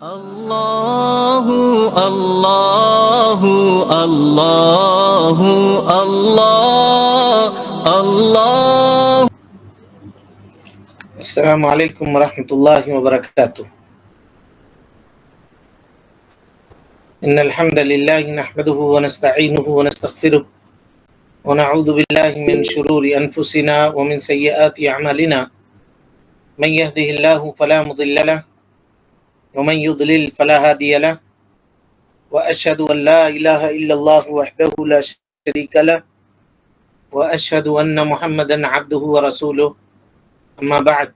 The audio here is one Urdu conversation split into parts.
اللہ اللہ اللہ اللہ اللہ۔ السلام علیکم ورحمۃ اللہ وبرکاتہ۔ ان الحمد للہ نحمده ونستعینه ونستغفره ونعوذ باللہ من شرور انفسنا ومن سیئات اعمالنا، من يهده الله فلا مضل له ومن يضلل فلا هادي له، واشهد ان لا اله الا الله وحده لا شريك له، واشهد ان محمدا عبده ورسوله، اما بعد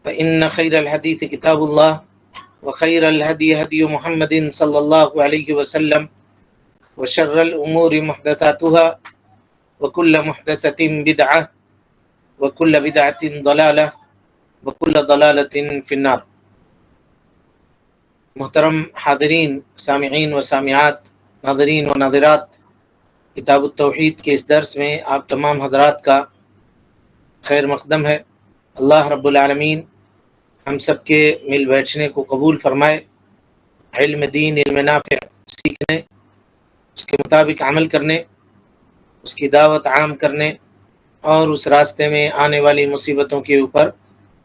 فان خير الحديث كتاب الله وخير الهدي هدي محمد صلى الله عليه وسلم، وشر الامور محدثاتها وكل محدثة بدعة وكل بدعة ضلالة وكل ضلالة في النار۔ محترم حاضرین، سامعین و سامعات، ناظرین و ناظرات، کتاب التوحید کے اس درس میں آپ تمام حضرات کا خیر مقدم ہے۔ اللہ رب العالمین ہم سب کے مل بیٹھنے کو قبول فرمائے، علم دین، علم نافع سیکھنے، اس کے مطابق عمل کرنے، اس کی دعوت عام کرنے اور اس راستے میں آنے والی مصیبتوں کے اوپر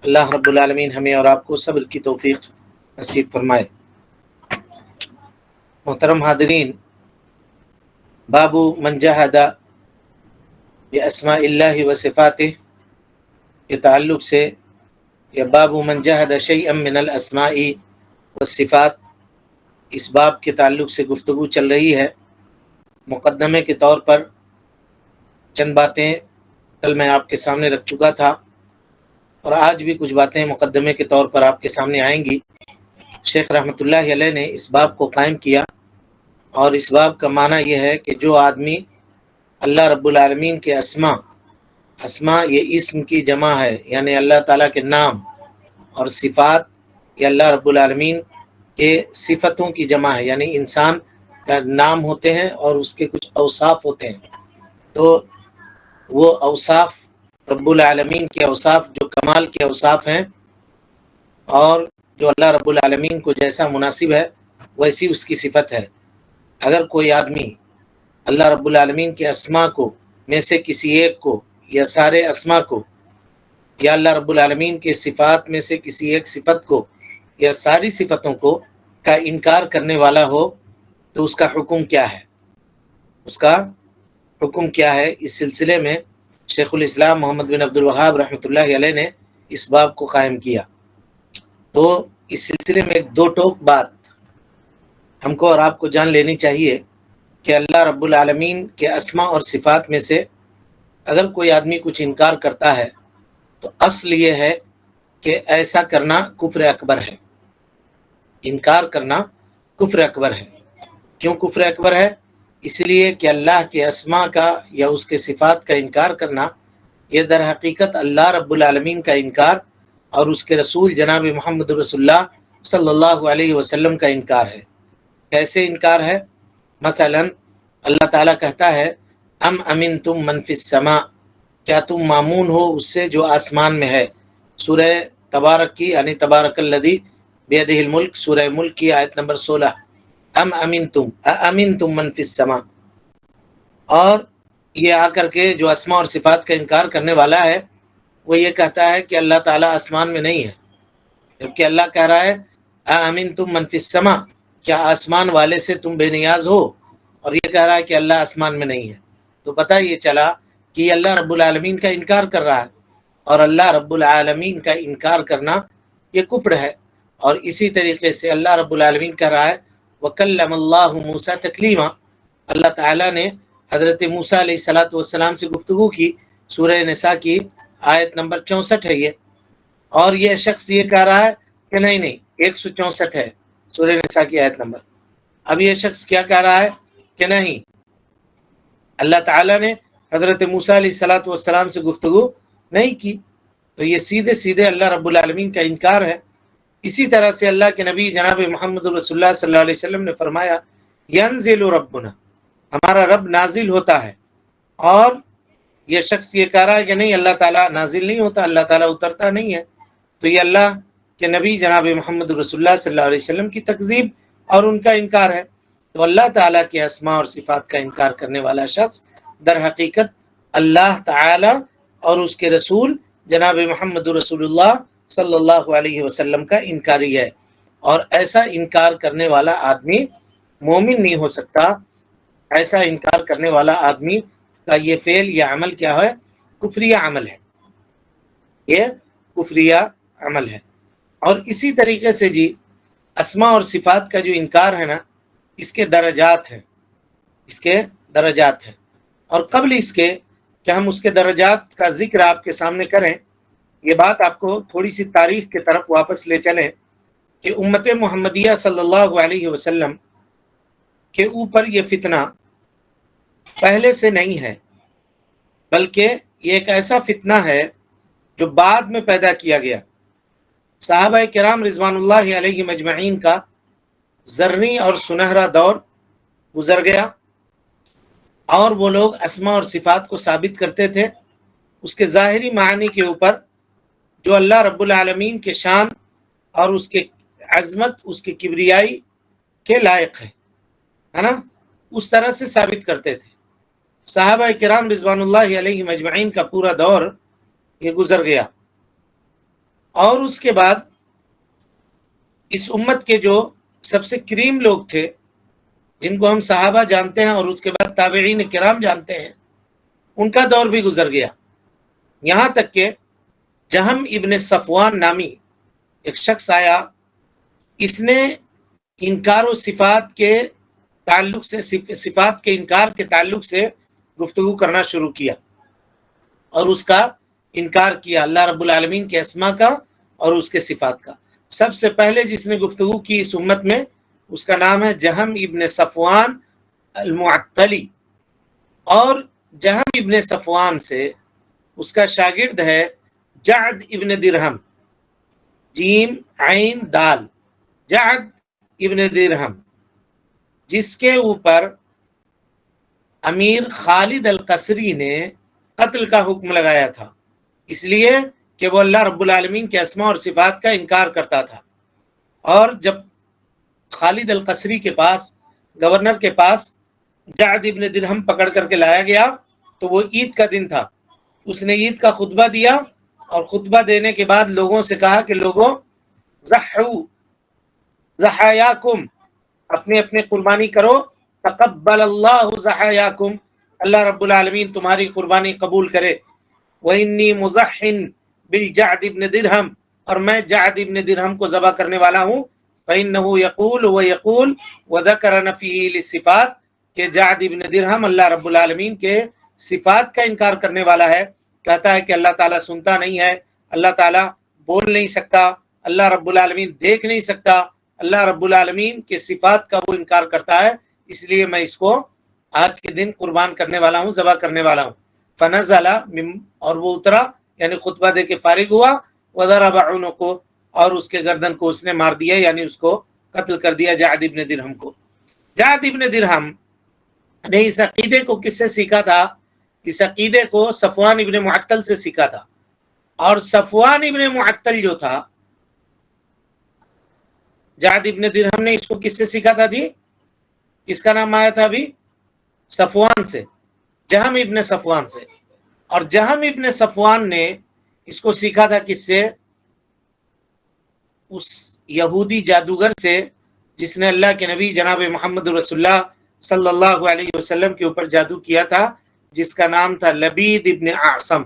اللہ رب العالمین ہمیں اور آپ کو صبر کی توفیق نصیب فرمائے۔ محترم حاضرین، باب من جحد باسماء اللہ و صفاتہ کے تعلق سے، یا باب من جحد شیئا من الاسماء والصفات، اس باب کے تعلق سے گفتگو چل رہی ہے۔ مقدمے کے طور پر چند باتیں کل میں آپ کے سامنے رکھ چکا تھا، اور آج بھی کچھ باتیں مقدمے کے طور پر آپ کے سامنے آئیں گی۔ شیخ رحمۃ اللہ علیہ نے اس باب کو قائم کیا، اور اس باب کا معنی یہ ہے کہ جو آدمی اللہ رب العالمین کے اسماء یہ اسم کی جمع ہے، یعنی اللہ تعالیٰ کے نام، اور صفات یہ اللہ رب العالمین کے صفتوں کی جمع ہے، یعنی انسان کا نام ہوتے ہیں اور اس کے کچھ اوصاف ہوتے ہیں، تو وہ اوصاف رب العالمین کے اوصاف جو کمال کے اوصاف ہیں، اور جو اللہ رب العالمین کو جیسا مناسب ہے ویسی اس کی صفت ہے۔ اگر کوئی آدمی اللہ رب العالمین کے اسماء کو میں سے کسی ایک کو، یا سارے اسماء کو، یا اللہ رب العالمین کے صفات میں سے کسی ایک صفت کو، یا ساری صفتوں کو کا انکار کرنے والا ہو، تو اس کا حکم کیا ہے؟ اس کا حکم کیا ہے؟ اس سلسلے میں شیخ الاسلام محمد بن عبد الوہاب رحمۃ اللہ علیہ نے اس باب کو قائم کیا۔ تو اس سلسلے میں ایک دو ٹوک بات ہم کو اور آپ کو جان لینی چاہیے کہ اللہ رب العالمین کے اسماء اور صفات میں سے اگر کوئی آدمی کچھ انکار کرتا ہے تو اصل یہ ہے کہ ایسا کرنا کفر اکبر ہے۔ انکار کرنا کفر اکبر ہے۔ کیوں کفر اکبر ہے؟ اس لیے کہ اللہ کے اسماء کا یا اس کے صفات کا انکار کرنا یہ در حقیقت اللہ رب العالمین کا انکار اور اس کے رسول جناب محمد رسول اللہ صلی اللہ علیہ وسلم کا انکار ہے۔ کیسے انکار ہے؟ مثلا اللہ تعالیٰ کہتا ہے ام امنتم من فی السماء، کیا تم مامون ہو اس سے جو آسمان میں ہے؟ سورہ تبارک کی، یعنی تبارک الذی بیدہ الملک، سورہ ملک کی آیت نمبر 16۔ ام امنتم من فی السماء، اور یہ آ کر کے جو اسماء اور صفات کا انکار کرنے والا ہے وہ یہ کہتا ہے کہ اللہ تعالیٰ آسمان میں نہیں ہے، جبکہ اللہ کہہ رہا ہے امنتم من فی السماء، کیا آسمان والے سے تم بے نیاز ہو، اور یہ کہہ رہا ہے کہ اللہ آسمان میں نہیں ہے۔ تو پتہ یہ چلا کہ یہ اللہ رب العالمین کا انکار کر رہا ہے، اور اللہ رب العالمین کا انکار کرنا یہ کفر ہے۔ اور اسی طریقے سے اللہ رب العالمین کہہ رہا ہے وَكَلَّمَ اللَّهُ مُوسَىٰ تَكْلِيمًا، اللہ تعالیٰ نے حضرت موسیٰ علیہ السلام سے گفتگو کی، سورہ نساء کی آیت نمبر 64 ہے یہ۔ اور یہ شخص یہ کہہ رہا ہے کہ نہیں 164 ہے سورہ نساء کی آیت نمبر۔ اب یہ شخص کیا کہہ رہا ہے کہ نہیں، اللہ تعالیٰ نے حضرت موسیٰ علیہ السلام سے گفتگو نہیں کی، تو یہ سیدھے سیدھے اللہ رب العالمین کا انکار ہے۔ اسی طرح سے اللہ کے نبی جناب محمد رسول اللہ صلی اللہ علیہ وسلم نے فرمایا ینزل ربنا، ہمارا رب نازل ہوتا ہے، اور یہ شخص یہ کہہ رہا ہے کہ نہیں اللہ تعالیٰ نازل نہیں ہوتا، اللہ تعالیٰ اترتا نہیں ہے، تو یہ اللہ کہ نبی جناب محمد رسول اللہ صلی اللہ علیہ وسلم کی تکذیب اور ان کا انکار ہے۔ تو اللہ تعالیٰ کے اسماء اور صفات کا انکار کرنے والا شخص در حقیقت اللہ تعالیٰ اور اس کے رسول جناب محمد رسول اللہ صلی اللہ علیہ وسلم کا انکاری ہے، اور ایسا انکار کرنے والا آدمی مومن نہیں ہو سکتا۔ ایسا انکار کرنے والا آدمی کا یہ فعل، یہ عمل کیا ہے؟ کفریہ عمل ہے، یہ کفریہ عمل ہے۔ اور اسی طریقے سے جی اسماء اور صفات کا جو انکار ہے نا، اس کے درجات ہیں، اس کے درجات ہیں، اور قبل اس کے کہ ہم اس کے درجات کا ذکر آپ کے سامنے کریں، یہ بات آپ کو تھوڑی سی تاریخ کی طرف واپس لے چلیں کہ امت محمدیہ صلی اللہ علیہ وسلم کے اوپر یہ فتنہ پہلے سے نہیں ہے، بلکہ یہ ایک ایسا فتنہ ہے جو بعد میں پیدا کیا گیا۔ صحابہ کرام رضوان اللہ علیہ مجمعین کا زرنی اور سنہرا دور گزر گیا، اور وہ لوگ اسماء اور صفات کو ثابت کرتے تھے اس کے ظاہری معنی کے اوپر، جو اللہ رب العالمین کے شان اور اس کے عظمت، اس کے کبریائی کے لائق ہے نا، اس طرح سے ثابت کرتے تھے۔ صحابہ کرام رضوان اللہ علیہ مجمعین کا پورا دور یہ گزر گیا، اور اس کے بعد اس امت کے جو سب سے کریم لوگ تھے، جن کو ہم صحابہ جانتے ہیں اور اس کے بعد تابعین کرام جانتے ہیں، ان کا دور بھی گزر گیا۔ یہاں تک کہ جہم ابن صفوان نامی ایک شخص آیا، اس نے انکار و صفات کے تعلق سے، صفات کے انکار کے تعلق سے گفتگو کرنا شروع کیا، اور اس کا انکار کیا اللہ رب العالمین کے اسماء کا اور اس کے صفات کا۔ سب سے پہلے جس نے گفتگو کی اس امت میں، اس کا نام ہے جہم ابن صفوان المعطلی، اور جہم ابن صفوان سے اس کا شاگرد ہے جعد ابن درہم، جیم عین دال، جعد ابن درہم، جس کے اوپر امیر خالد القصری نے قتل کا حکم لگایا تھا، اس لیے کہ وہ اللہ رب العالمین کے اسماء اور صفات کا انکار کرتا تھا۔ اور جب خالد القصری کے پاس، گورنر کے پاس جعد ابن درہم پکڑ کر کے لایا گیا، تو وہ عید کا دن تھا، اس نے عید کا خطبہ دیا، اور خطبہ دینے کے بعد لوگوں سے کہا کہ لوگوں ضحوا ضحایاکم، اپنے اپنے قربانی کرو، تقبل اللہ ضحایاکم، اللہ رب العالمین تمہاری قربانی قبول کرے۔ وَإِنِّي مُزَحٍ بِالْجَعْدِ ابن درہم، اور میں جعد ابن درہم کو ذبح کرنے والا ہوں۔ فَإِنَّهُ يَقُولُ وَيَقُولُ وَذَكَرَ نَفِيهِ لِلصِّفَاتِ، کہ جعد ابن درہم اللہ رب العالمین کے صفات کا انکار کرنے والا ہے، کہتا ہے کہ اللہ تعالیٰ سنتا نہیں ہے، اللہ تعالیٰ بول نہیں سکتا، اللہ رب العالمین دیکھ نہیں سکتا، اللہ رب العالمین کے صفات کا وہ انکار کرتا ہے، اس لیے میں اس کو آج کے دن قربان کرنے والا ہوں، ذبح کرنے والا ہوں۔ فنزل، اور وہ اترا، یعنی خطبہ دے کے فارغ ہوا، وضرب عنقہ، اور اس کے گردن کو اس نے مار دیا، یعنی اس کو قتل کر دیا جعد ابن درہم کو۔ جعد ابن درہم نے اس عقیدے کو کس سے سیکھا تھا؟ اس عقیدے کو صفوان ابن معطل سے سیکھا تھا، اور صفوان ابن معطل جو تھا، جعد ابن درہم نے اس کو کس سے سیکھا تھا جی؟ کس کا نام آیا تھا ابھی؟ صفوان سے، جہم ابن صفوان سے۔ اور جہم ابن صفوان نے اس کو سیکھا تھا کس سے؟ اس یہودی جادوگر سے جس نے اللہ کے نبی جناب محمد رسول اللہ صلی اللہ علیہ وسلم کے اوپر جادو کیا تھا، جس کا نام تھا لبید ابن اعصم۔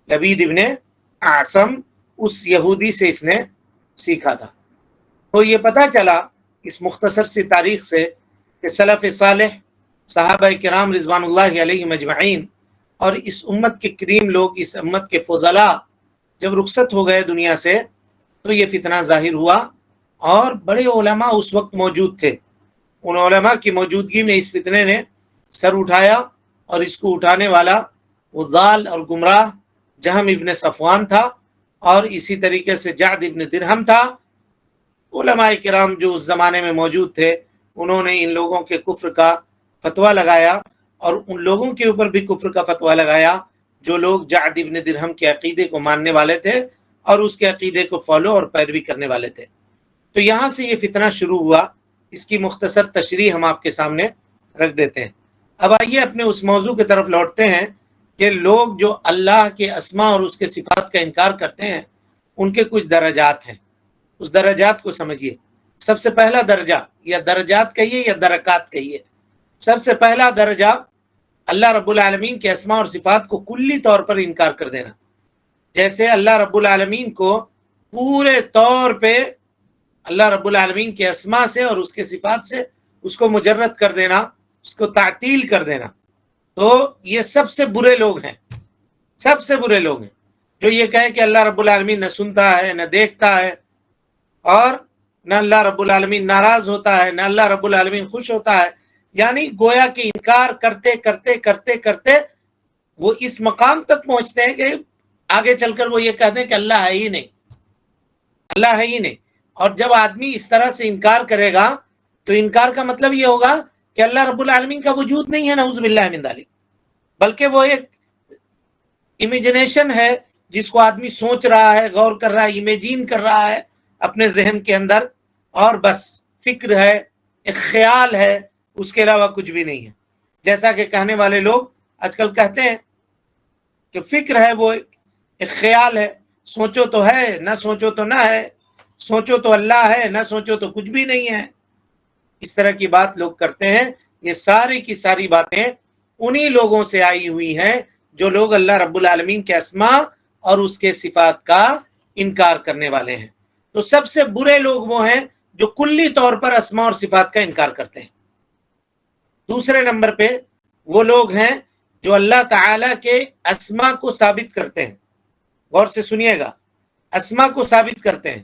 لبید ابن اعصم، اس یہودی سے اس نے سیکھا تھا۔ تو یہ پتہ چلا اس مختصر سی تاریخ سے کہ سلف صالح، صحابہ کرام رضوان اللہ علیہ مجمعین، اور اس امت کے کریم لوگ، اس امت کے فضلاء جب رخصت ہو گئے دنیا سے، تو یہ فتنہ ظاہر ہوا، اور بڑے علماء اس وقت موجود تھے۔ ان علماء کی موجودگی میں اس فتنے نے سر اٹھایا، اور اس کو اٹھانے والا وہ ضال اور گمراہ جہم ابن صفوان تھا، اور اسی طریقے سے جعد ابن درہم تھا۔ علماء کرام جو اس زمانے میں موجود تھے، انہوں نے ان لوگوں کے کفر کا فتویٰ لگایا، اور ان لوگوں کے اوپر بھی کفر کا فتویٰ لگایا جو لوگ جعد ابن درہم کے عقیدے کو ماننے والے تھے، اور اس کے عقیدے کو فالو اور پیروی کرنے والے تھے۔ تو یہاں سے یہ فتنہ شروع ہوا، اس کی مختصر تشریح ہم آپ کے سامنے رکھ دیتے ہیں۔ اب آئیے اپنے اس موضوع کی طرف لوٹتے ہیں کہ لوگ جو اللہ کے اسماء اور اس کے صفات کا انکار کرتے ہیں ان کے کچھ درجات ہیں، اس درجات کو سمجھیے۔ سب سے پہلا درجہ، یا درجات کہیے یا درکات کہیے، سب سے پہلا درجہ اللہ رب العالمین کے اسماء اور صفات کو کلی طور پر انکار کر دینا۔ جیسے اللہ رب العالمین کو پورے طور پہ اللہ رب العالمین کے اسماء سے اور اس کے صفات سے اس کو مجرد کر دینا، اس کو تعطیل کر دینا، تو یہ سب سے برے لوگ ہیں، سب سے برے لوگ ہیں جو یہ کہیں کہ اللہ رب العالمین نہ سنتا ہے نہ دیکھتا ہے، اور نہ اللہ رب العالمین ناراض ہوتا ہے، نہ اللہ رب العالمین خوش ہوتا ہے۔ یعنی گویا کہ انکار کرتے کرتے کرتے کرتے وہ اس مقام تک پہنچتے ہیں کہ آگے چل کر وہ یہ کہتے ہیں کہ اللہ ہے ہی نہیں، اللہ ہے ہی نہیں۔ اور جب آدمی اس طرح سے انکار کرے گا تو انکار کا مطلب یہ ہوگا کہ اللہ رب العالمین کا وجود نہیں ہے، نعوذ باللہ من ذالک، بلکہ وہ ایک امیجنیشن ہے جس کو آدمی سوچ رہا ہے، غور کر رہا ہے، امیجین کر رہا ہے اپنے ذہن کے اندر، اور بس فکر ہے، ایک خیال ہے، اس کے علاوہ کچھ بھی نہیں ہے۔ جیسا کہ کہنے والے لوگ آج کل کہتے ہیں کہ فکر ہے وہ ایک خیال ہے، سوچو تو ہے، نہ سوچو تو نہ ہے، سوچو تو اللہ ہے، نہ سوچو تو کچھ بھی نہیں ہے۔ اس طرح کی بات لوگ کرتے ہیں۔ یہ ساری کی ساری باتیں انہی لوگوں سے آئی ہوئی ہیں جو لوگ اللہ رب العالمین کے اسماء اور اس کے صفات کا انکار کرنے والے ہیں۔ تو سب سے برے لوگ وہ ہیں جو کلی طور پر اسماء اور صفات کا انکار کرتے ہیں۔ دوسرے نمبر پہ وہ لوگ ہیں جو اللہ تعالی کے اسماء کو ثابت کرتے ہیں، غور سے سنیے گا، اسماء کو ثابت کرتے ہیں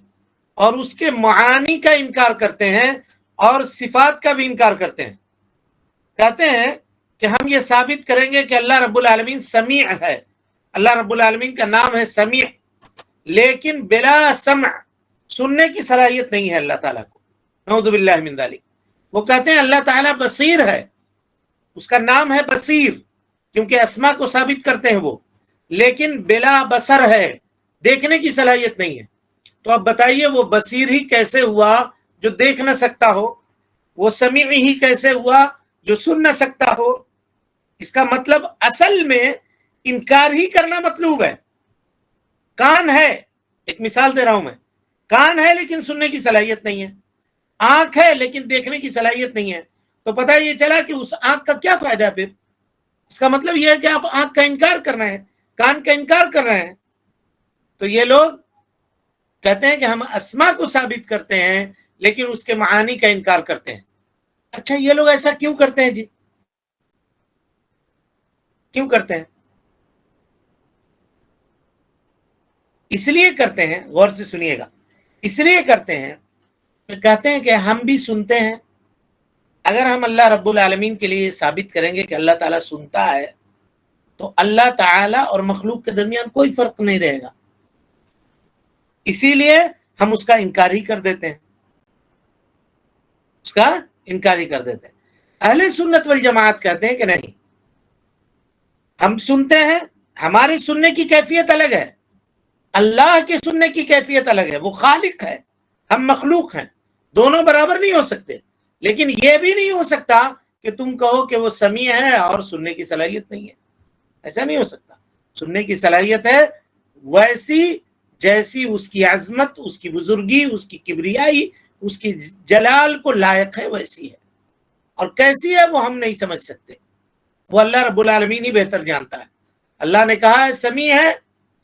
اور اس کے معانی کا انکار کرتے ہیں اور صفات کا بھی انکار کرتے ہیں۔ کہتے ہیں کہ ہم یہ ثابت کریں گے کہ اللہ رب العالمین سمیع ہے، اللہ رب العالمین کا نام ہے سمیع، لیکن بلا سمع، سننے کی صلاحیت نہیں ہے اللہ تعالیٰ کو، نعوذ باللہ من ذالک۔ وہ کہتے ہیں اللہ تعالیٰ بصیر ہے، اس کا نام ہے بصیر، کیونکہ اسماء کو ثابت کرتے ہیں وہ، لیکن بلا بصر ہے، دیکھنے کی صلاحیت نہیں ہے۔ تو اب بتائیے وہ بصیر ہی کیسے ہوا جو دیکھ نہ سکتا ہو؟ وہ سمیع ہی کیسے ہوا جو سن نہ سکتا ہو؟ اس کا مطلب اصل میں انکار ہی کرنا مطلوب ہے۔ کان ہے، ایک مثال دے رہا ہوں میں، کان ہے لیکن سننے کی صلاحیت نہیں ہے، آنکھ ہے لیکن دیکھنے کی صلاحیت نہیں ہے، تو پتہ یہ چلا کہ اس آنکھ کا کیا فائدہ ہے پھر؟ اس کا مطلب یہ ہے کہ آپ آنکھ کا انکار کر رہے ہیں، کان کا انکار کر رہے ہیں۔ تو یہ لوگ کہتے ہیں کہ ہم اسماء کو ثابت کرتے ہیں لیکن اس کے معانی کا انکار کرتے ہیں۔ اچھا یہ لوگ ایسا کیوں کرتے ہیں جی؟ کیوں کرتے ہیں؟ اس لیے کرتے ہیں، غور سے سنیے گا، اس لیے کرتے ہیں کہ کہتے ہیں کہ ہم بھی سنتے ہیں۔ اگر ہم اللہ رب العالمین کے لیے ثابت کریں گے کہ اللہ تعالیٰ سنتا ہے تو اللہ تعالیٰ اور مخلوق کے درمیان کوئی فرق نہیں رہے گا، اسی لیے ہم اس کا انکار ہی کر دیتے ہیں، اس کا انکار ہی کر دیتے ہیں۔ اہل سنت والجماعت کہتے ہیں کہ نہیں، ہم سنتے ہیں، ہماری سننے کی کیفیت الگ ہے، اللہ کے سننے کی کیفیت الگ ہے، وہ خالق ہے، ہم مخلوق ہیں، دونوں برابر نہیں ہو سکتے۔ لیکن یہ بھی نہیں ہو سکتا کہ تم کہو کہ وہ سمیع ہے اور سننے کی صلاحیت نہیں ہے، ایسا نہیں ہو سکتا۔ سننے کی صلاحیت ہے ویسی جیسی اس کی عظمت، اس کی بزرگی، اس کی کبریائی، اس کی جلال کو لائق ہے ویسی ہے، اور کیسی ہے وہ ہم نہیں سمجھ سکتے، وہ اللہ رب العالمین ہی بہتر جانتا ہے۔ اللہ نے کہا ہے سمیع ہے،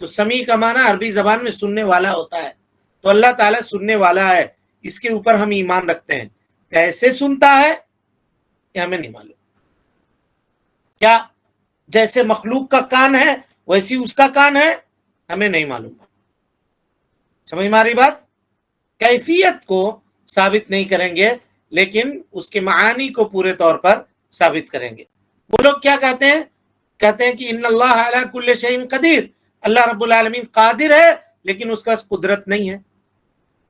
تو سمیع کا معنی عربی زبان میں سننے والا ہوتا ہے، تو اللہ تعالیٰ سننے والا ہے، اس کے اوپر ہم ایمان رکھتے ہیں۔ کیسے سنتا ہے یہ ہمیں نہیں معلوم، کیا جیسے مخلوق کا کان ہے ویسی اس کا کان ہے، ہمیں نہیں معلوم۔ سمجھ میں آ رہی بات؟ کیفیت کو ثابت نہیں کریں گے لیکن اس کے معانی کو پورے طور پر ثابت کریں گے۔ وہ لوگ کیا کہتے ہیں؟ کہتے ہیں کہ ان اللہ علی کل شیء قدیر، اللہ رب العالمین قادر ہے لیکن اس کا قدرت نہیں ہے۔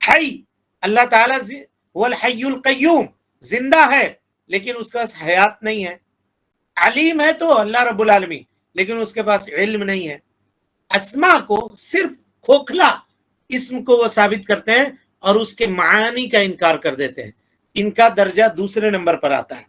حی، اللہ تعالیٰ وہ الحی القیوم، زندہ ہے لیکن اس کے پاس حیات نہیں ہے۔ علیم ہے تو اللہ رب العالمین، لیکن اس کے پاس علم نہیں ہے۔ اسماء کو صرف کھوکھلا اسم کو وہ ثابت کرتے ہیں اور اس کے معانی کا انکار کر دیتے ہیں. ان کا درجہ دوسرے نمبر پر آتا ہے.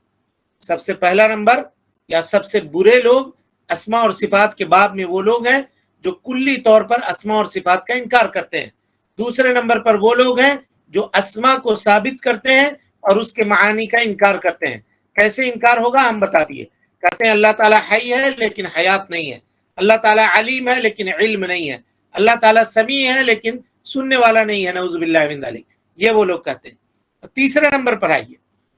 سب سے پہلا نمبر یا سب سے برے لوگ اسماء اور صفات کے باب میں وہ لوگ ہیں جو کلی طور پر اسماء اور صفات کا انکار کرتے ہیں. دوسرے نمبر پر وہ لوگ ہیں جو اسماء کو ثابت کرتے ہیں اور اس کے معانی کا انکار کرتے ہیں. کیسے انکار ہوگا ہم بتا دیے. کہتے ہیں اللہ تعالیٰ حی ہے لیکن حیات نہیں ہے. اللہ تعالیٰ علیم ہے لیکن علم نہیں ہے. اللہ تعالیٰ سمیع ہے لیکن سننے والا نہیں ہے. نعوذ باللہ من ذالک. یہ وہ لوگ کہتے ہیں. تیسرے نمبر پر آئیے.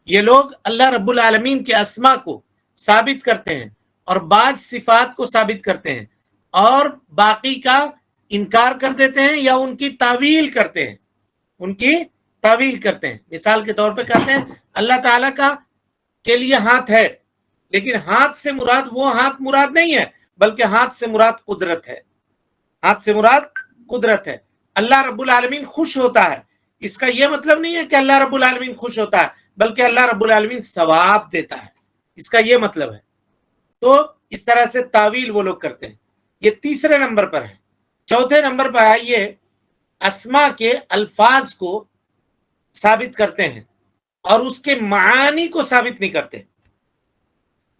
یہ لوگ اللہ رب العالمین کے اسماء کو ثابت کرتے ہیں اور بعض صفات کو ثابت کرتے ہیں اور باقی کا انکار کر دیتے ہیں یا ان کی تعویل کرتے ہیں. ان کی تعویل کرتے ہیں. مثال کے طور پہ کہتے ہیں اللہ تعالیٰ کا کے لیے ہاتھ ہے، لیکن ہاتھ سے مراد وہ ہاتھ مراد نہیں ہے، بلکہ ہاتھ سے مراد قدرت ہے. ہاتھ سے مراد قدرت ہے. اللہ رب العالمین خوش ہوتا ہے، اس کا یہ مطلب نہیں ہے کہ اللہ رب العالمین خوش ہوتا ہے، بلکہ اللہ رب العالمین ثواب دیتا ہے، اس کا یہ مطلب ہے. تو اس طرح سے تعویل وہ لوگ کرتے ہیں. یہ تیسرے نمبر پر ہے. چوتھے نمبر پر آئیے اسماء کے الفاظ کو ثابت کرتے ہیں اور اس کے معانی کو ثابت نہیں کرتے.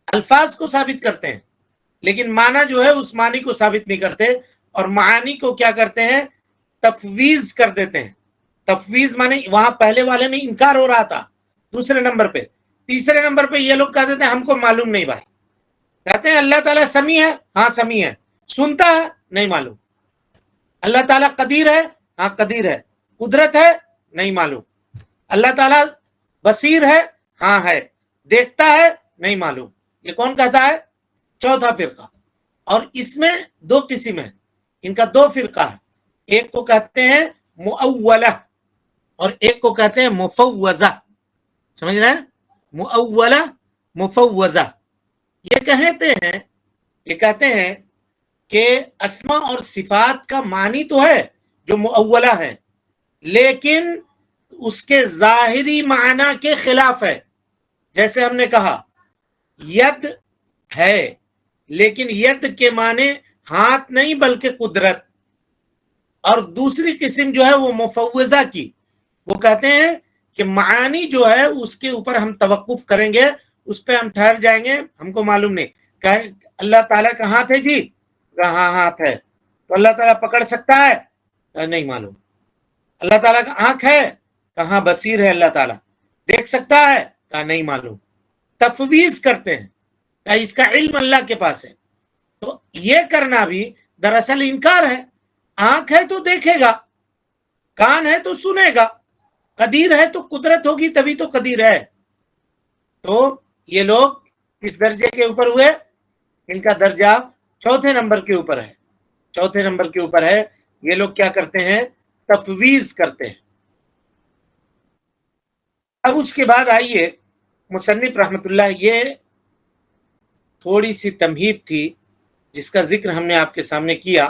الفاظ کو ثابت کرتے ہیں لیکن معنی جو ہے اس معنی کو ثابت نہیں کرتے، اور معانی کو کیا کرتے ہیں؟ تفویض کر دیتے ہیں. تفویض معنی وہاں پہلے والے میں انکار ہو رہا تھا دوسرے نمبر پہ. تیسرے نمبر پہ یہ لوگ کہہ دیتے ہیں ہم کو معلوم نہیں بھائی. کہتے ہیں اللہ تعالیٰ سمیع ہے، ہاں سمیع ہے. سنتا ہے، نہیں معلوم. اللہ تعالیٰ قدیر ہے، ہاں قدیر ہے. قدرت ہے، نہیں معلوم. اللہ تعالیٰ بصیر ہے، ہاں ہے. دیکھتا ہے، نہیں معلوم. یہ کون کہتا ہے؟ چوتھا فرقہ. اور اس میں دو قسم ہیں. ان کا دو فرقہ ہے. ایک کو کہتے ہیں مؤولہ اور ایک کو کہتے ہیں مفوضہ. سمجھ رہے ہیں؟ مؤولہ مفوضہ. یہ کہتے ہیں کہ اسماء اور صفات کا معنی تو ہے جو مؤولہ ہے، لیکن اس کے ظاہری معنی کے خلاف ہے. جیسے ہم نے کہا ید ہے، لیکن ید کے معنی ہاتھ نہیں بلکہ قدرت. اور دوسری قسم جو ہے وہ مفوضہ کی، وہ کہتے ہیں کہ معانی جو ہے اس کے اوپر ہم توقف کریں گے، اس پہ ہم ٹھہر جائیں گے. ہم کو معلوم نہیں کہ اللہ تعالیٰ کا ہاتھ ہے جی، کہاں ہاتھ ہے. تو اللہ تعالیٰ پکڑ سکتا ہے، نہیں معلوم. اللہ تعالیٰ کا آنکھ ہے، کہاں بصیر ہے. اللہ تعالیٰ دیکھ سکتا ہے، کہاں نہیں معلوم. تفویض کرتے ہیں کہ اس کا علم اللہ کے پاس ہے. تو یہ کرنا بھی دراصل انکار ہے. آنکھ ہے تو دیکھے گا، کان ہے تو سنے گا، قدیر ہے تو قدرت ہوگی تبھی تو قدیر ہے. تو یہ لوگ کس درجے کے اوپر ہوئے؟ ان کا درجہ چوتھے نمبر کے اوپر ہے. چوتھے نمبر کے اوپر ہے. یہ لوگ کیا کرتے ہیں؟ تفویض کرتے ہیں. اب اس کے بعد آئیے مصنف رحمت اللہ، یہ تھوڑی سی تمہید تھی جس کا ذکر ہم نے آپ کے سامنے کیا.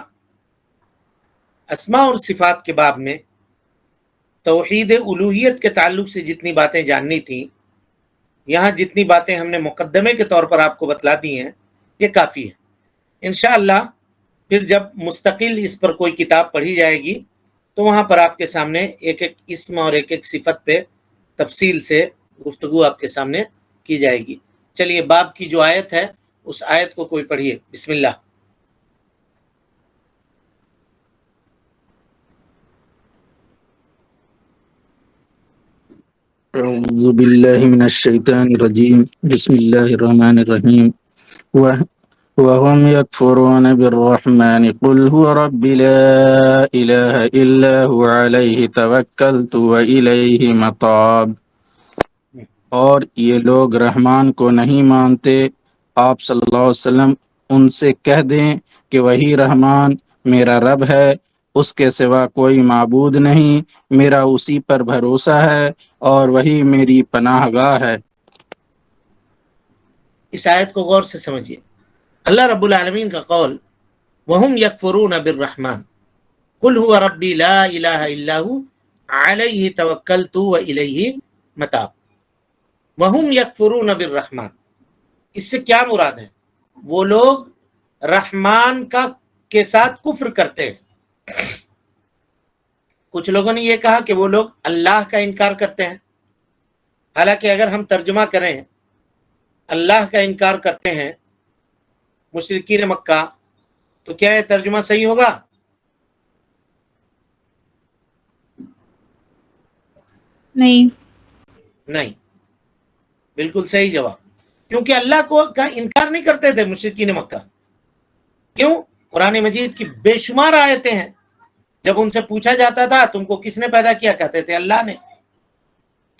اسماء اور صفات کے باب میں توحید الوہیت کے تعلق سے جتنی باتیں جاننی تھیں، یہاں جتنی باتیں ہم نے مقدمے کے طور پر آپ کو بتلا دی ہیں، یہ کافی ہے. انشاءاللہ پھر جب مستقل اس پر کوئی کتاب پڑھی جائے گی تو وہاں پر آپ کے سامنے ایک ایک اسم اور ایک ایک صفت پہ تفصیل سے گفتگو آپ کے سامنے کی جائے گی. چلیے باب کی جو آیت ہے اس آیت کو کوئی پڑھیے. بسم اللہ. اعوذ باللہ من الشیطان الرجیم. بسم اللہ الرحمن الرحیم. وهم يكفرون بالرحمن قل هو رب لا إله إلا هو عليه توكلت وإليه متاب. اور یہ لوگ رحمان کو نہیں مانتے. آپ صلی اللہ علیہ وسلم ان سے کہہ دیں کہ وہی رحمان میرا رب ہے، اس کے سوا کوئی معبود نہیں، میرا اسی پر بھروسہ ہے اور وہی میری پناہ گاہ ہے. اس آیت کو غور سے سمجھیے. اللہ رب العالمین کا قول وَهُمْ يَكْفُرُونَ بِالرَّحْمَنِ قُلْ هُوَ رَبِّي لَا إِلَهَ إِلَّا هُوَ عَلَيْهِ تَوَكَّلْتُ وَإِلَيْهِ مَتَابِ. وَهُمْ يَكْفُرُونَ بِالرَّحْمَنِ، اس سے کیا مراد ہے؟ وہ لوگ رحمان کے ساتھ کفر کرتے ہیں. کچھ لوگوں نے یہ کہا کہ وہ لوگ اللہ کا انکار کرتے ہیں، حالانکہ اگر ہم ترجمہ کریں اللہ کا انکار کرتے ہیں مشرکین مکہ، تو کیا یہ ترجمہ صحیح ہوگا؟ نہیں، بالکل صحیح جواب، کیونکہ اللہ کو کا انکار نہیں کرتے تھے مشرکین مکہ۔ کیوں؟ قرآن مجید کی بے شمار آیتیں ہیں، جب ان سے پوچھا جاتا تھا تم کو کس نے پیدا کیا، کہتے تھے اللہ نے۔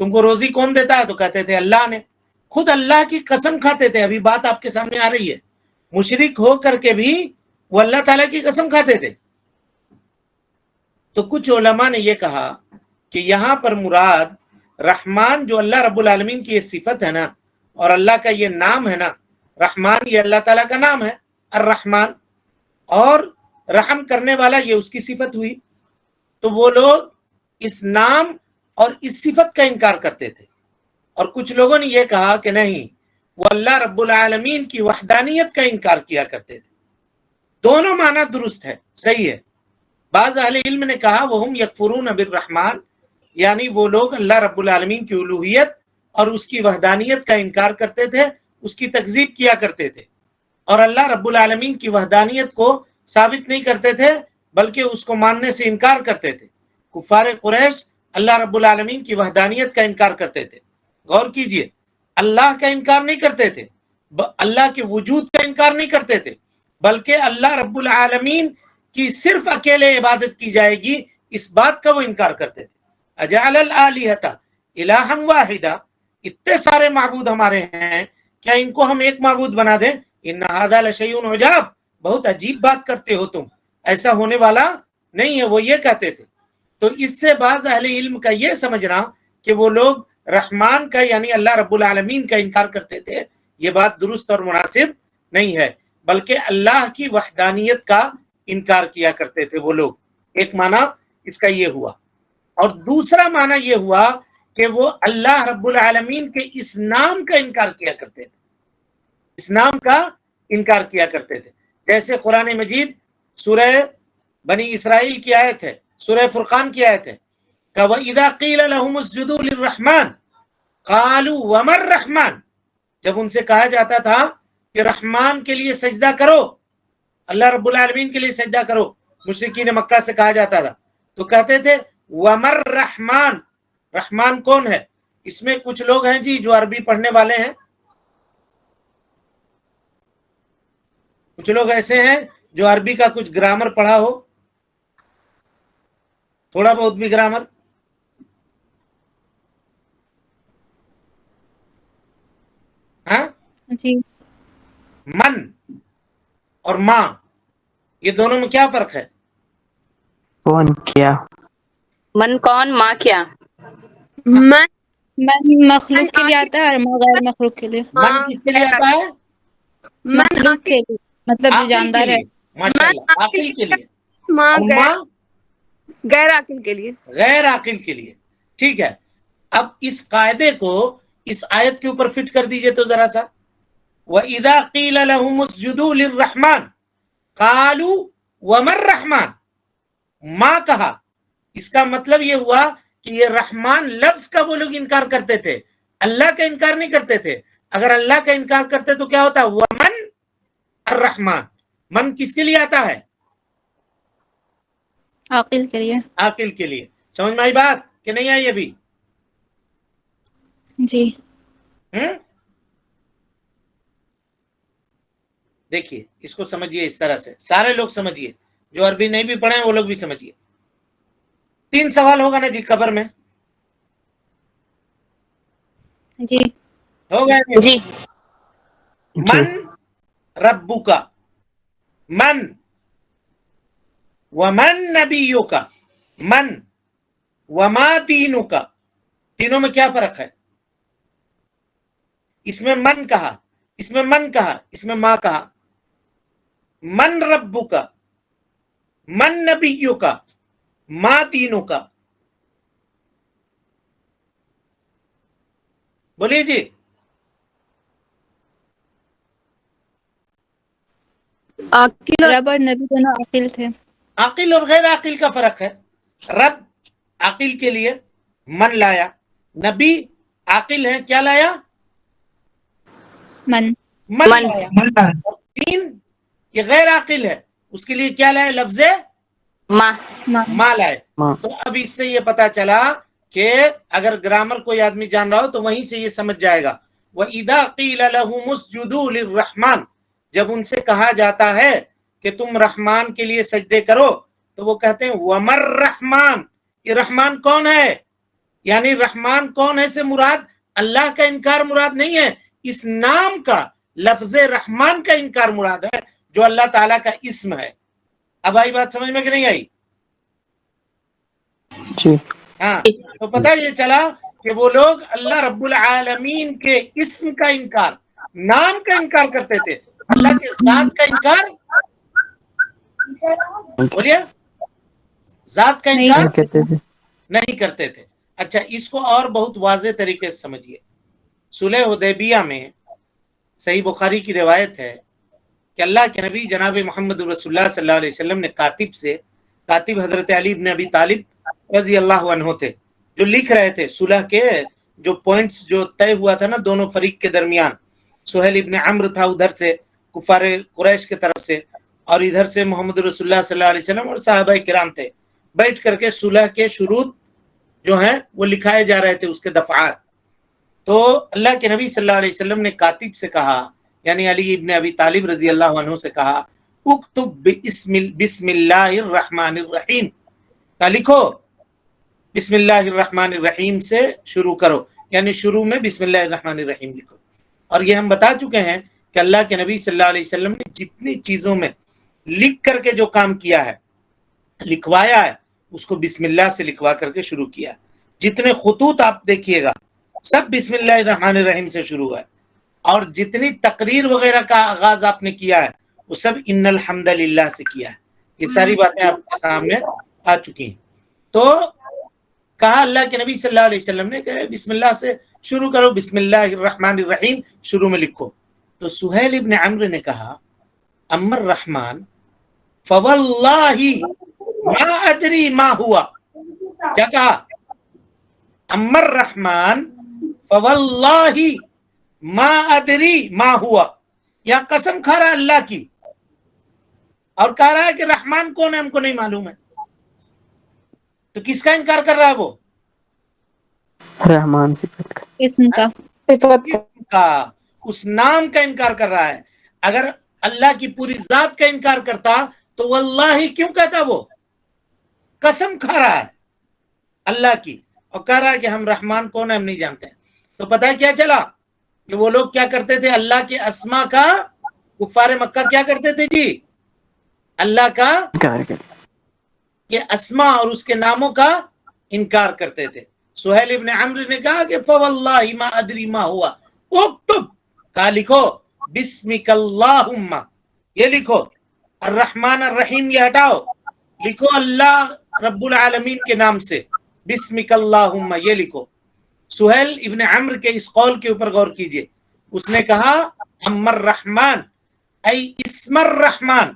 تم کو روزی کون دیتا ہے، تو کہتے تھے اللہ نے۔ خود اللہ کی قسم کھاتے تھے، ابھی بات آپ کے سامنے آ رہی ہے، مشرک ہو کر کے بھی وہ اللہ تعالیٰ کی قسم کھاتے تھے۔ تو کچھ علماء نے یہ کہا کہ یہاں پر مراد رحمان جو اللہ رب العالمین کی یہ صفت ہے نا، اور اللہ کا یہ نام ہے نا، رحمان یہ اللہ تعالیٰ کا نام ہے الرحمن، اور رحم کرنے والا یہ اس کی صفت ہوئی۔ تو وہ لوگ اس نام اور اس صفت کا انکار کرتے تھے، اور کچھ لوگوں نے یہ کہا کہ نہیں، وہ اللہ رب العالمین کی وحدانیت کا انکار کیا کرتے تھے۔ دونوں معنی درست ہے، صحیح ہے۔ بعض اہل علم نے کہا وہم یکفرون بالرحمن، یعنی وہ لوگ اللہ رب العالمین کی الوہیت اور اس کی وحدانیت کا انکار کرتے تھے، اس کی تکذیب کیا کرتے تھے، اور اللہ رب العالمین کی وحدانیت کو ثابت نہیں کرتے تھے بلکہ اس کو ماننے سے انکار کرتے تھے۔ کفار قریش اللہ رب العالمین کی وحدانیت کا انکار کرتے تھے۔ غور کیجئے، اللہ کا انکار نہیں کرتے تھے، اللہ کے وجود کا انکار نہیں کرتے تھے، بلکہ اللہ رب العالمین کی صرف اکیلے عبادت کی جائے گی اس بات کا وہ انکار کرتے تھے۔ اجعل الآلہۃ الہا واحدا، اتنے سارے معبود ہمارے ہیں، کیا ان کو ہم ایک معبود بنا دیں؟ ان ھذا لشیء عجاب، بہت عجیب بات کرتے ہو تم، ایسا ہونے والا نہیں ہے، وہ یہ کہتے تھے۔ تو اس سے بعض اہل علم کا یہ سمجھنا کہ وہ لوگ رحمان کا یعنی اللہ رب العالمین کا انکار کرتے تھے، یہ بات درست اور مناسب نہیں ہے، بلکہ اللہ کی وحدانیت کا انکار کیا کرتے تھے وہ لوگ۔ ایک معنی اس کا یہ ہوا، اور دوسرا معنی یہ ہوا کہ وہ اللہ رب العالمین کے اس نام کا انکار کیا کرتے تھے، اس نام کا انکار کیا کرتے تھے۔ جیسے قرآن مجید سورہ بنی اسرائیل کی آیت ہے، سورہ فرقان کی آیت ہے کہ وَإِذَا قِيلَ لَهُمُ اسْجُدُوا لِلرَّحْمَنِ قَالُوا وَمَا الرَّحْمَنُ، جب ان سے کہا جاتا تھا کہ رحمان کے لیے سجدہ کرو، اللہ رب العالمین کے لیے سجدہ کرو، مشرکین مکہ سے کہا جاتا تھا، تو کہتے تھے وَمَا الرَّحْمَنُ، رحمان کون ہے؟ اس میں کچھ لوگ ہیں جی جو عربی پڑھنے والے ہیں، کچھ لوگ ایسے ہیں جو عربی کا کچھ گرامر پڑھا ہو، تھوڑا بہت بھی گرامر۔ ہاں جی، من اور ماں، یہ دونوں میں کیا فرق ہے؟ کون کیا؟ من کون، ماں کیا؟ من مخلوق کے لیے آتا ہے اور ماں غیر مخلوق کے لیے۔ من کس کے لیے آتا ہے؟ مخلوق کے لیے مطلب جو عاقل کے جاندار ہے۔ لیے، ماشاءاللہ، عاقل کے لیے، اور ماں غیر عاقل کے لیے۔ غیر عاقل کے لیے۔ ٹھیک ہے، اب اس قاعدے کو اس آیت کے اوپر فٹ کر دیجئے تو ذرا سا، وَإِذَا قِيلَ لَهُمُ اسْجُدُوا لِلرَّحْمَنِ قَالُوا وَمَا الرَّحْمَنُ، ماں کہا، اس کا مطلب یہ ہوا کہ یہ رحمان لفظ کا وہ لوگ انکار کرتے تھے، اللہ کا انکار نہیں کرتے تھے۔ اگر اللہ کا انکار کرتے تو کیا ہوتا؟ وَمَنْ الرحمن، من کس کے لیے آتا ہے؟ عاقل کے لیے۔ عاقل کے لیے۔ سمجھ میں آئی بات کہ نہیں آئی ابھی؟ جی، دیکھیے اس کو سمجھیے اس طرح سے، سارے لوگ سمجھیے، جو عربی نہیں بھی پڑھے ہیں وہ لوگ بھی سمجھیے۔ 3 سوال ہوگا نا جی قبر میں، جی، ہو گئے جی، من ربک، من ومن نبیک، من وما دینک، تینوں میں کیا فرق ہے؟ اس میں من کہا، اس میں من کہا، اس میں ماں کہا۔ من ربک، من نبیک، ما دینک، بولیے جی۔ عاقل اور رب اور نبی دونوں عاقل تھے۔ عاقل اور غیر عاقل کا فرق ہے۔ رب عاقل کے لیے من لایا, نبی عاقل ہے, کیا لایا؟ من. من لایا. اور دین یہ غیر عاقل ہے, اس کے لیے کیا لائے؟ لفظ ما. ما لائے. ما. تو اب اس سے یہ پتا چلا کہ اگر گرامر کوئی آدمی جان رہا ہو تو وہیں سے یہ سمجھ جائے گا. وَإِذَا قِيلَ لَهُمُ اسْجُدُوا لِلرَّحْمَنِ, جب ان سے کہا جاتا ہے کہ تم رحمان کے لیے سجدے کرو تو وہ کہتے ہیں وَمَا الرَّحْمَنِ, یہ رحمان کون ہے؟ یعنی رحمان کون ہے سے مراد اللہ کا انکار مراد نہیں ہے, اس نام کا لفظ رحمان کا انکار مراد ہے جو اللہ تعالیٰ کا اسم ہے. اب آئی بات سمجھ میں کہ نہیں آئی؟ جی. ہاں, تو پتہ یہ چلا کہ وہ لوگ اللہ رب العالمین کے اسم کا انکار, نام کا انکار کرتے تھے, اللہ کے ذات کا انکار, بولیے, ذات کا نہیں انکار کہتے تھے. نہیں کرتے تھے. اچھا, اس کو اور بہت واضح طریقے سے سمجھیے. صلح حدیبیہ میں صحیح بخاری کی روایت ہے کہ اللہ کے نبی جناب محمد رسول اللہ صلی اللہ علیہ وسلم نے کاتب حضرت علی بن ابی طالب رضی اللہ عنہ تھے, جو لکھ رہے تھے صلح کے جو پوائنٹس جو طے ہوا تھا نا دونوں فریق کے درمیان. سہیل ابن عمرو تھا ادھر سے کفار قریش کی طرف سے, اور ادھر سے محمد رسول اللہ صلی اللہ علیہ وسلم اور صحابہ کرام تھے. بیٹھ کر کے صلح کے شروط جو ہیں وہ لکھائے جا رہے تھے, اس کے دفعات. تو اللہ کے نبی صلی اللہ علیہ وسلم نے کاتب سے کہا, یعنی علی ابن ابی طالب رضی اللہ عنہ سے کہا, اکتب بسم اللہ الرحمن الرحیم, کا لکھو بسم اللہ الرحمن الرحیم سے شروع کرو, یعنی شروع میں بسم اللہ الرحمن الرحیم لکھو. اور یہ ہم بتا چکے ہیں کہ اللہ کے نبی صلی اللہ علیہ وسلم نے جتنی چیزوں میں لکھ کر کے جو کام کیا ہے, لکھوایا ہے, اس کو بسم اللہ سے لکھوا کر کے شروع کیا. جتنے خطوط آپ دیکھیے گا سب بسم اللہ الرحمن الرحیم سے شروع ہے, اور جتنی تقریر وغیرہ کا آغاز آپ نے کیا ہے وہ سب ان الحمد للہ سے کیا ہے. یہ ساری باتیں آپ کے سامنے آ چکی ہیں. تو کہا اللہ کے نبی صلی اللہ علیہ وسلم نے کہ بسم اللہ سے شروع کرو, بسم اللہ الرحمن الرحیم شروع میں لکھو. تو سہیل ابن عمرو نے کہا اما الرحمن فواللہ ما ادری ما ہوا, کیا کہا؟ اما الرحمن فواللہ ما ادری ما ہوا, یا قسم کھا رہا ہے اللہ کی اور کہہ رہا ہے کہ رحمان کون ہے ہم کو نہیں معلوم ہے. تو کس کا انکار کر رہا ہے وہ؟ رحمان صفت کا. اسم کا. اسم کا, اس نام کا انکار کر رہا ہے. اگر اللہ کی پوری ذات کا انکار کرتا تو واللہ کیوں کہتا؟ وہ قسم کھا رہا ہے اللہ کی اور کہہ رہا ہے کہ ہم رحمان کون ہے ہم نہیں جانتے ہیں. تو پتہ کیا چلا کہ وہ لوگ کیا کرتے تھے؟ اللہ کے اسما کا, کفار مکہ کیا کرتے تھے جی؟ اللہ کا کہ اسما اور اس کے ناموں کا انکار کرتے تھے. سہیل ابن عمرو نے کہا کہ فواللہ ما ادری ما ہوا, اکتب, کہا لکھو بسمک اللہم, یہ لکھو. الرحمن الرحیم یہ ہٹاؤ, لکھو اللہ رب العالمین کے نام سے بسمک اللہم, یہ لکھو. سہیل ابن عمرو کے اس قول کے اوپر غور کیجئے. اس نے کہا اما الرحمن ای اسم الرحمن,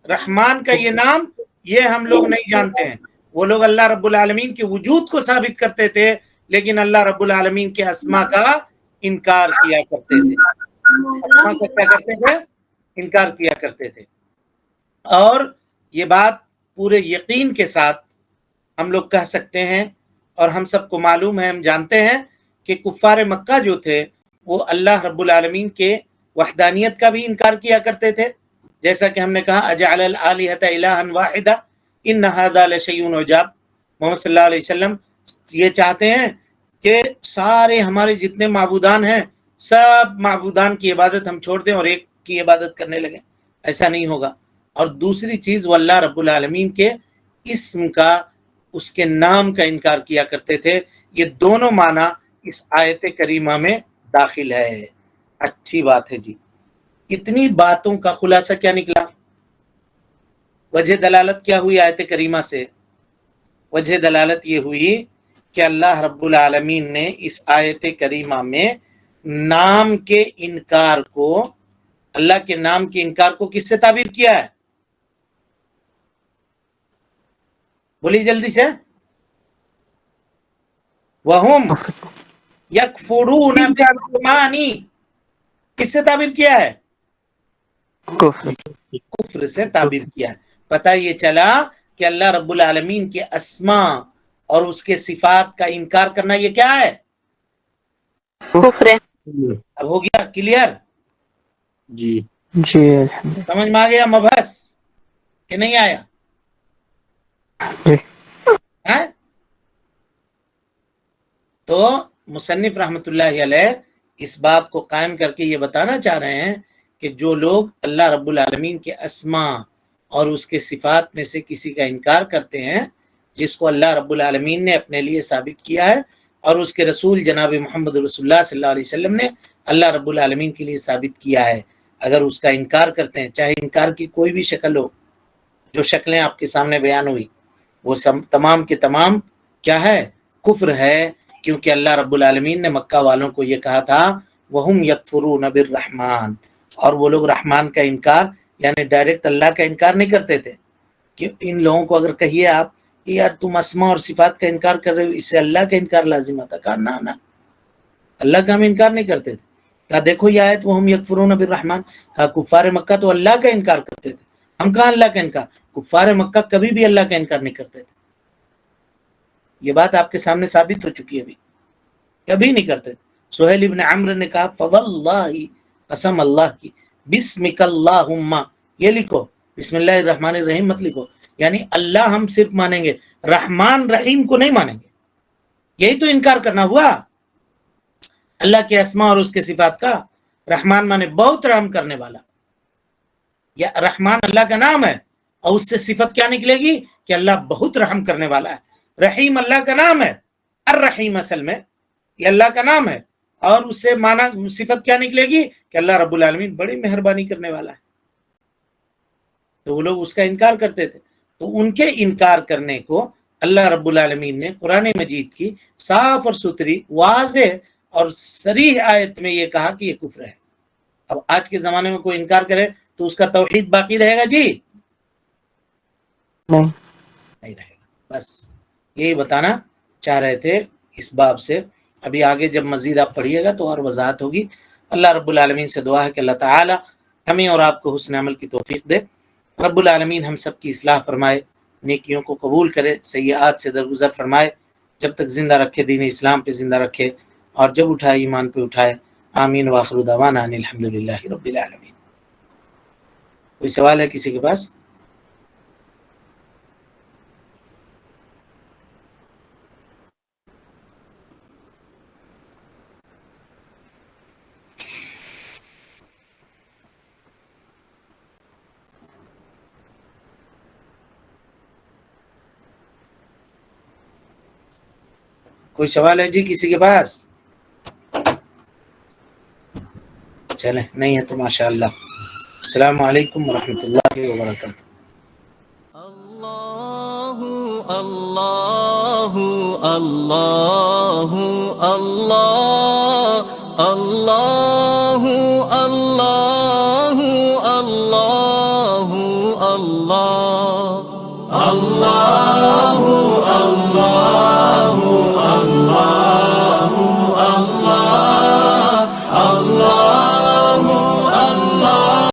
رحمان کا یہ نام یہ ہم لوگ نہیں جانتے ہیں. وہ لوگ اللہ رب العالمین کے وجود کو ثابت کرتے تھے لیکن اللہ رب العالمین کے اسما کا انکار کیا کرتے تھے. اسما کا کیا کرتے تھے؟ انکار کیا کرتے تھے. اور یہ بات پورے یقین کے ساتھ ہم لوگ کہہ سکتے ہیں, اور ہم سب کو معلوم ہے, ہم جانتے ہیں کہ کفار مکہ جو تھے وہ اللہ رب العالمین کے وحدانیت کا بھی انکار کیا کرتے تھے. جیسا کہ ہم نے کہا اجعل الالہۃ الہا واحدا ان ھذا لشیء عجاب, محمد صلی اللہ علیہ وسلم یہ چاہتے ہیں کہ سارے ہمارے جتنے معبودان ہیں سب معبودان کی عبادت ہم چھوڑ دیں اور ایک کی عبادت کرنے لگیں. ایسا نہیں ہوگا. اور دوسری چیز وہ اللہ رب العالمین کے اسم کا, اس کے نام کا انکار کیا کرتے تھے. یہ دونوں معنی اس آیت کریمہ میں داخل ہے. اچھی بات ہے جی. کتنی باتوں کا خلاصہ کیا نکلا؟ وجہ دلالت کیا ہوئی آیت کریمہ سے؟ وجہ دلالت یہ ہوئی کہ اللہ رب العالمین نے اس آیت کریمہ میں نام کے انکار کو, اللہ کے نام کے انکار کو کس سے تعبیر کیا ہے؟ بولی جلدی سے. وَهُمْ يَكْفُرُونَ بِالرَّحْمَنِ، کس سے تعبیر کیا ہے؟ کفر سے تعبیر کیا ہے۔ پتہ یہ چلا کہ اللہ رب العالمین کے اسماء اور اس کے صفات کا انکار کرنا یہ کیا ہے؟ کفر ہے۔ اب ہو گیا کلیئر؟ جی جی الحمد سمجھ میں آ گیا مبحث کہ نہیں آیا؟ جی ہاں؟ تو مصنف رحمت اللہ علیہ اس باب کو قائم کر کے یہ بتانا چاہ رہے ہیں کہ جو لوگ اللہ رب العالمین کے اسماء اور اس کے صفات میں سے کسی کا انکار کرتے ہیں جس کو اللہ رب العالمین نے اپنے لیے ثابت کیا ہے اور اس کے رسول جناب محمد رسول اللہ صلی اللہ علیہ وسلم نے اللہ رب العالمین کے لیے ثابت کیا ہے، اگر اس کا انکار کرتے ہیں، چاہے انکار کی کوئی بھی شکل ہو، جو شکلیں آپ کے سامنے بیان ہوئی وہ تمام کے تمام کیا ہے؟ کفر ہے، کیونکہ اللہ رب العالمین نے مکہ والوں کو یہ کہا تھا وَهُمْ يَكْفُرُونَ بِالرَّحْمَنِ، اور وہ لوگ رحمان کا انکار یعنی ڈائریکٹ اللہ کا انکار نہیں کرتے تھے۔ کہ ان لوگوں کو اگر کہیے آپ کہ یار تم اسماء اور صفات کا انکار کر رہے ہو، اس سے اللہ کا انکار لازم آتا، کہا نہ اللہ کا ہم انکار نہیں کرتے تھے۔ کہا دیکھو یہ آیت وَهُمْ يَكْفُرُونَ بِالرَّحْمَنِ، کہا کفار مکہ تو اللہ کا انکار کرتے تھے، ہم کہاں اللہ کا انکار؟ کفار مکہ کبھی بھی اللہ کا انکار نہیں کرتے تھے، یہ بات آپ کے سامنے ثابت ہو چکی ہے، ابھی کبھی نہیں کرتے تھے۔ سہیل ابن عمرو نے کہا فواللہ، قسم اللہ کی، بسمک اللہم، یہ لکھو بسم اللہ الرحمن الرحیم مت لکھو، یعنی اللہ ہم صرف مانیں گے، رحمان رحیم کو نہیں مانیں گے، یہی تو انکار کرنا ہوا اللہ کے اسماء اور اس کے صفات کا۔ رحمان مانے بہت رحم کرنے والا، یا رحمان اللہ کا نام ہے اور اس سے صفت کیا نکلے گی کہ اللہ بہت رحم کرنے والا ہے۔ رحیم اللہ کا نام ہے، الرحیم اصل میں یہ اللہ کا نام ہے، اور اس سے معنی صفت کیا نکلے گی کہ اللہ رب العالمین بڑی مہربانی کرنے والا ہے۔ تو وہ لوگ اس کا انکار کرتے تھے، تو ان کے انکار کرنے کو اللہ رب العالمین نے قرآن مجید کی صاف اور ستھری واضح اور صریح آیت میں یہ کہا کہ یہ کفر ہے۔ اب آج کے زمانے میں کوئی انکار کرے تو اس کا توحید باقی رہے گا؟ جی نہیں رہے گا۔ بس یہی بتانا چاہ رہے تھے اس باب سے۔ ابھی آگے جب مزید آپ پڑھیے گا تو اور وضاحت ہوگی۔ اللہ رب العالمین سے دعا ہے کہ اللہ تعالی ہمیں اور آپ کو حسن عمل کی توفیق دے۔ رب العالمین ہم سب کی اصلاح فرمائے، نیکیوں کو قبول کرے، سیئات سے درگزر فرمائے، جب تک زندہ رکھے دین اسلام پہ زندہ رکھے، اور جب اٹھائے ایمان پہ اٹھائے۔ آمین وآخر دعوانا ان الحمدللہ رب العالمین۔ کوئی سوال ہے کسی کے پاس؟ کوئی سوال ہے جی کسی کے پاس؟ چلیں نہیں ہے تو ماشاءاللہ۔ السلام علیکم ورحمۃ اللہ وبرکاتہ۔ اللہ اللہ اللہ اللہ اللہ اللہ اللہ اللہ اللہ اللہ